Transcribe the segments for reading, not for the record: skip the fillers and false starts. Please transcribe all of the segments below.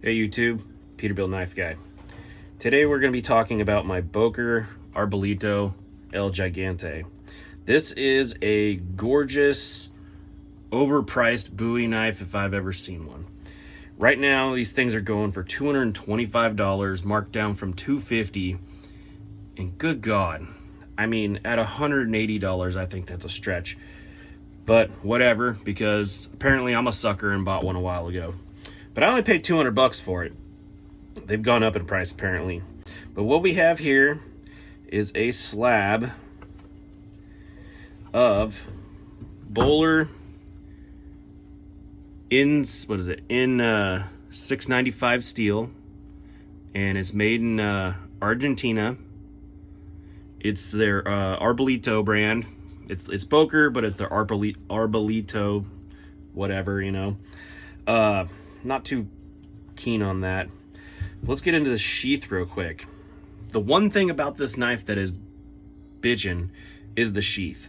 Hey YouTube, Peterbilt Knife Guy. Today we're going to be talking about my Boker Arbolito El Gigante. This is a gorgeous, overpriced Bowie knife if I've ever seen one. Right now these things are going for $225, marked down from $250, and good God, I mean at $180 I think that's a stretch. But whatever, because apparently I'm a sucker and bought one a while ago. But I only paid $200 for it. They've gone up in price apparently. But what we have here is a slab of Boker in 695 steel, and it's made in Argentina. It's their Arbolito brand. It's Boker, but it's their Arbolito, whatever, you know. Not too keen on that. Let's get into the sheath real quick. The one thing about this knife that is bitchin' is the sheath.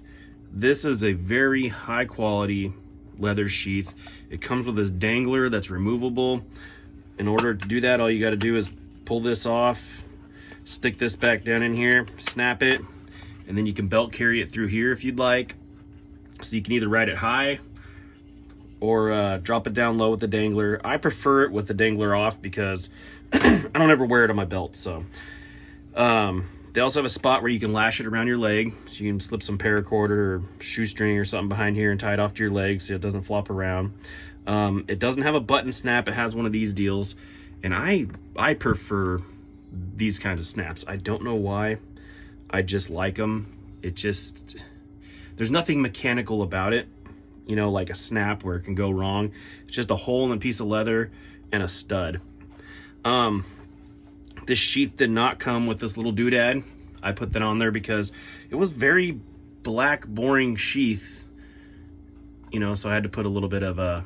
This is a very high quality leather sheath. It comes with this dangler that's removable. In order to do that, all you got to do is pull this off, stick this back down in here, snap it, and then you can belt carry it through here if you'd like. So you can either ride it high or drop it down low with the dangler. I prefer it with the dangler off because I don't ever wear it on my belt. So they also have a spot where you can lash it around your leg, so you can slip some paracord or shoestring or something behind here and tie it off to your leg so it doesn't flop around. It doesn't have a button snap. It has one of these deals, and I prefer these kinds of snaps. I don't know why. I just like them. There's nothing mechanical about it, you know, like a snap where it can go wrong. It's just a hole in a piece of leather and a stud. This sheath did not come with this little doodad. I put that on there because it was very black, boring sheath, you know, so I had to put a little bit of I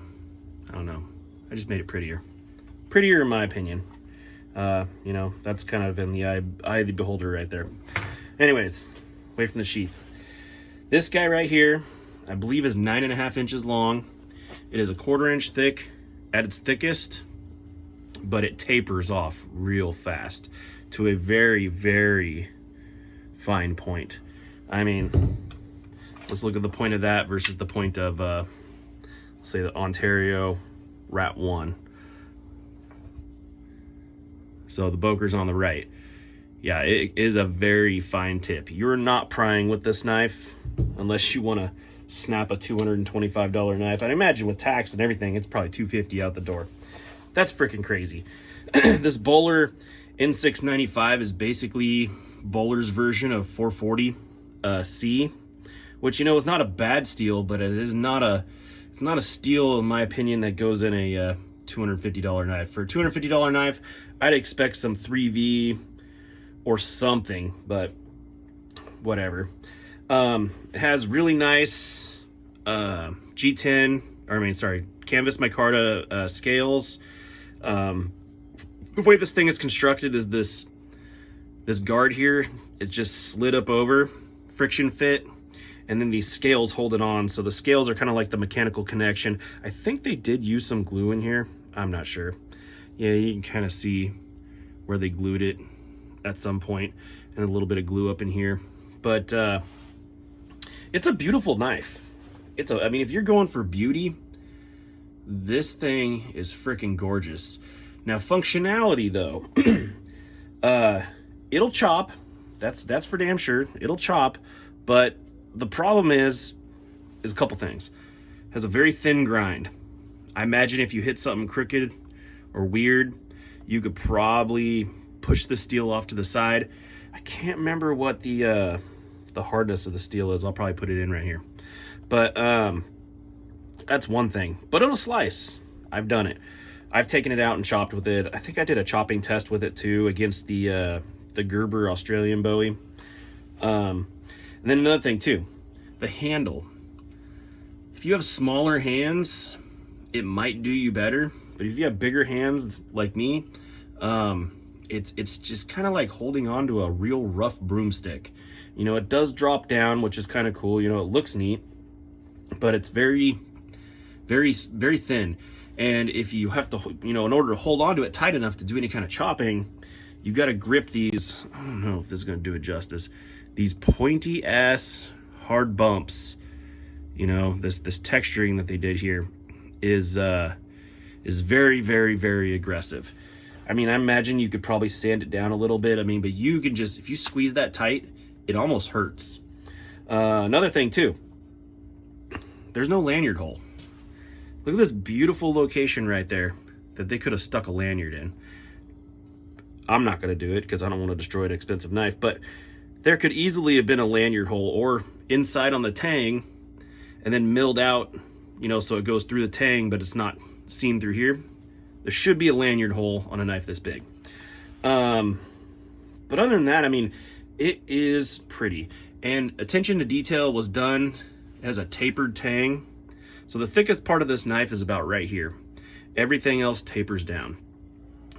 don't know, I just made it prettier in my opinion. You know, that's kind of in the eye of the beholder right there. Anyways, away from the sheath. This guy right here, I believe is 9.5 inches long. It is a 1/4 inch thick at its thickest, but it tapers off real fast to a very, very fine point. I mean, let's look at the point of that versus the point of, say, the Ontario Rat 1. So the Boker's on the right. Yeah, it is a very fine tip. You're not prying with this knife unless you want to snap a $225 knife. I'd imagine with tax and everything, it's probably $250 out the door. That's freaking crazy. This Boker in 695 is basically Boker's version of 440 C, which, you know, is not a bad steel, but it's not a steel in my opinion that goes in a $250 knife. For a $250 knife, I'd expect some 3V or something, but whatever. It has really nice canvas micarta scales. The way this thing is constructed is this guard here, it just slid up over, friction fit, and then these scales hold it on. So the scales are kind of like the mechanical connection. I think they did use some glue in here. I'm not sure. Yeah, you can kind of see where they glued it at some point, and a little bit of glue up in here. But it's a beautiful knife. I mean, if you're going for beauty, this thing is freaking gorgeous. Now, functionality though, it'll chop. That's for damn sure. It'll chop, but the problem is a couple things. It has a very thin grind. I imagine if you hit something crooked or weird, you could probably push the steel off to the side. I can't remember what the hardness of the steel is. I'll probably put it in right here. But that's one thing. But it'll slice. I've done it. I've taken it out and chopped with it. I think I did a chopping test with it too against the Gerber Australian Bowie. And then another thing too, the handle. If you have smaller hands, it might do you better. But if you have bigger hands like me, it's just kind of like holding on to a real rough broomstick. You know, it does drop down, which is kind of cool. You know, it looks neat, but it's very, very, very thin. And if you have to, in order to hold on to it tight enough to do any kind of chopping, you got to grip these. I don't know if this is going to do it justice. These pointy ass hard bumps. This texturing that they did here is very, very, very aggressive. I imagine you could probably sand it down a little bit. But you can just, if you squeeze that tight, it almost hurts. Another thing too, there's no lanyard hole. Look at this beautiful location right there that they could have stuck a lanyard in. I'm not going to do it because I don't want to destroy an expensive knife, but there could easily have been a lanyard hole or inside on the Tang and then milled out, so it goes through the Tang, but it's not seen through here. There should be a lanyard hole on a knife this big. But other than that, it is pretty. And attention to detail was done. It has a tapered Tang. So the thickest part of this knife is about right here. Everything else tapers down.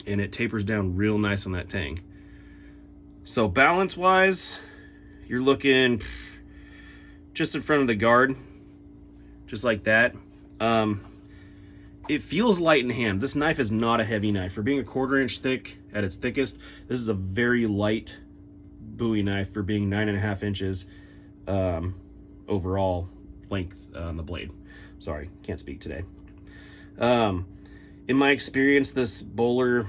And it tapers down real nice on that Tang. So balance-wise, you're looking just in front of the guard. Just like that. It feels light in hand. This knife is not a heavy knife. For being a 1/4 inch thick at its thickest, this is a very light Bowie knife for being 9.5 inches overall length on the blade. Sorry, can't speak today. In my experience, this Bowler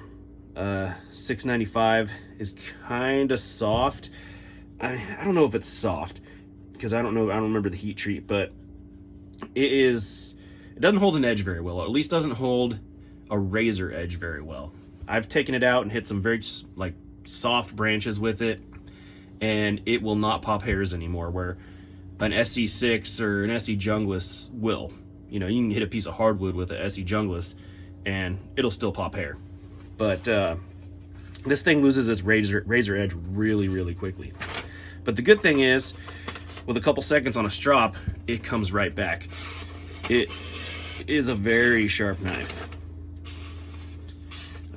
695 is kind of soft. I don't know if it's soft because I don't remember the heat treat, but it doesn't hold an edge very well, or at least doesn't hold a razor edge very well. I've taken it out and hit some very soft branches with it, and it will not pop hairs anymore, where an SC6 or an SE Jungless will. You can hit a piece of hardwood with an SE Jungless and it'll still pop hair. But this thing loses its razor edge really, really quickly. But the good thing is, with a couple seconds on a strop, it comes right back. It is a very sharp knife.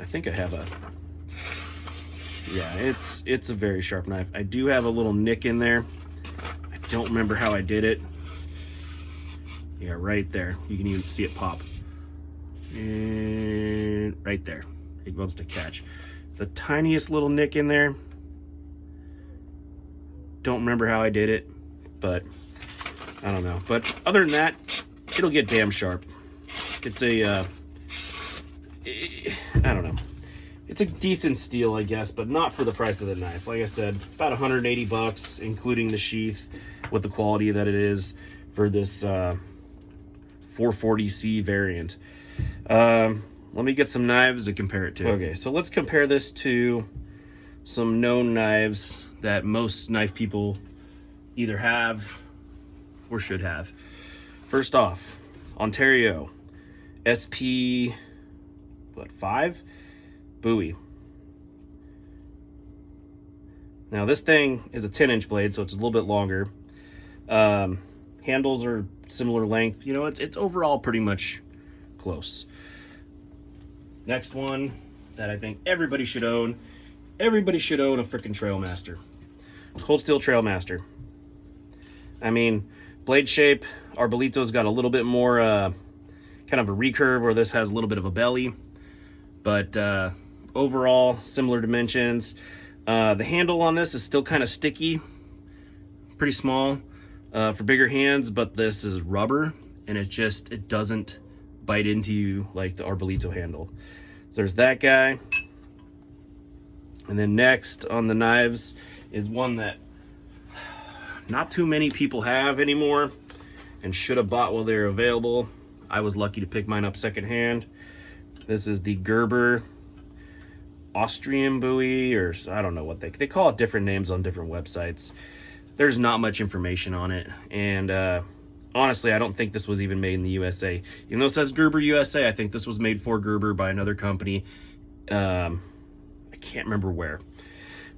I think I have it's a very sharp knife. I do have a little nick in there. I don't remember how I did it. Yeah, right there. You can even see it pop. And right there. It wants to catch. The tiniest little nick in there. Don't remember how I did it, but I don't know. But other than that, it'll get damn sharp. It's I don't know. It's a decent steel, I guess, but not for the price of the knife. Like I said, about 180 bucks, including the sheath, with the quality that it is for this 440C variant. Let me get some knives to compare it to. Okay, so let's compare this to some known knives that most knife people either have or should have. First off, Ontario SP 5 Bowie. Now this thing is a 10-inch blade, so it's a little bit longer. Handles are similar length. It's overall pretty much close. Next one that I think everybody should own. Everybody should own a freaking Trailmaster. Cold Steel Trailmaster. Blade shape, Arbolito's got a little bit more kind of a recurve, where this has a little bit of a belly. But overall, similar dimensions. The handle on this is still kind of sticky. Pretty small for bigger hands, but this is rubber, and it doesn't bite into you like the Arbolito handle. So there's that guy. And then next on the knives is one that not too many people have anymore and should have bought while they're available. I was lucky to pick mine up secondhand. This is the Gerber Austrian Bowie, or I don't know what they call it, different names on different websites. There's not much information on it, and honestly, I don't think this was even made in the USA. Even though it says Gerber USA, I think this was made for Gerber by another company. I can't remember where.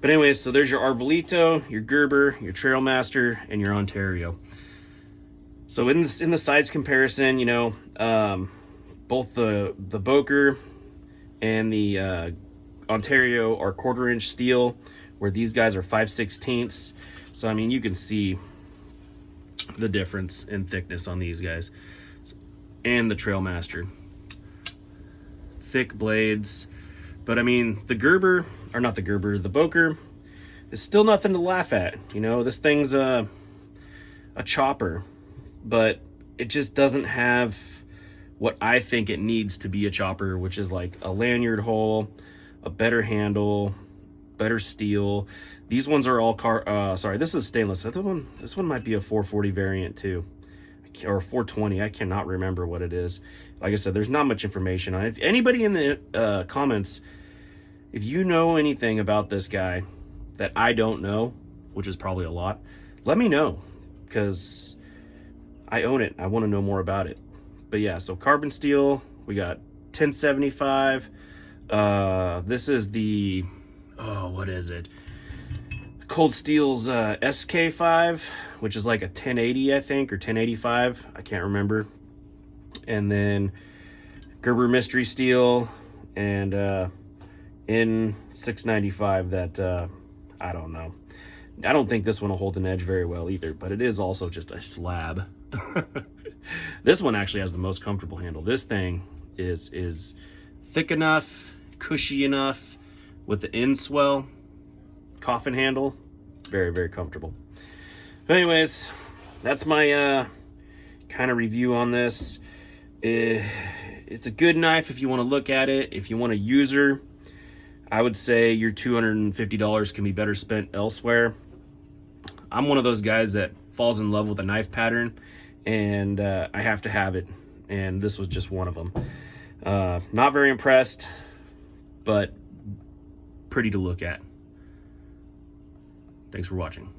But anyways, so there's your Arbolito, your Gerber, your Trailmaster, and your Ontario. So in the size comparison, both the Boker and the Ontario are 1/4 inch steel, where these guys are 5/16. So you can see the difference in thickness on these guys. And the Trailmaster. thick blades. But I mean, the Boker is still nothing to laugh at. You know, this thing's a chopper, but it just doesn't have what I think it needs to be a chopper, which is like a lanyard hole, a better handle, better steel. These ones are all sorry, this is stainless. This one might be a 440 variant too, or 420. I cannot remember what it is. Like I said, there's not much information on it. If anybody in the comments, if you know anything about this guy that I don't know, which is probably a lot, let me know, because I own it. I want to know more about it. But yeah, so carbon steel, we got 1075. This is the, what is it? Cold Steel's SK5, which is like a 1080, I think, or 1085. I can't remember. And then Gerber Mystery Steel and N695 that, I don't know. I don't think this one will hold an edge very well either, but it is also just a slab. This one actually has the most comfortable handle. This thing is thick enough, cushy enough, with the end swell, coffin handle, very, very comfortable. Anyways, that's my kind of review on this. It's a good knife if you want to look at it. If you want a user, I would say your $250 can be better spent elsewhere. I'm one of those guys that falls in love with a knife pattern, and I have to have it, and this was just one of them. Not very impressed, but pretty to look at. Thanks for watching.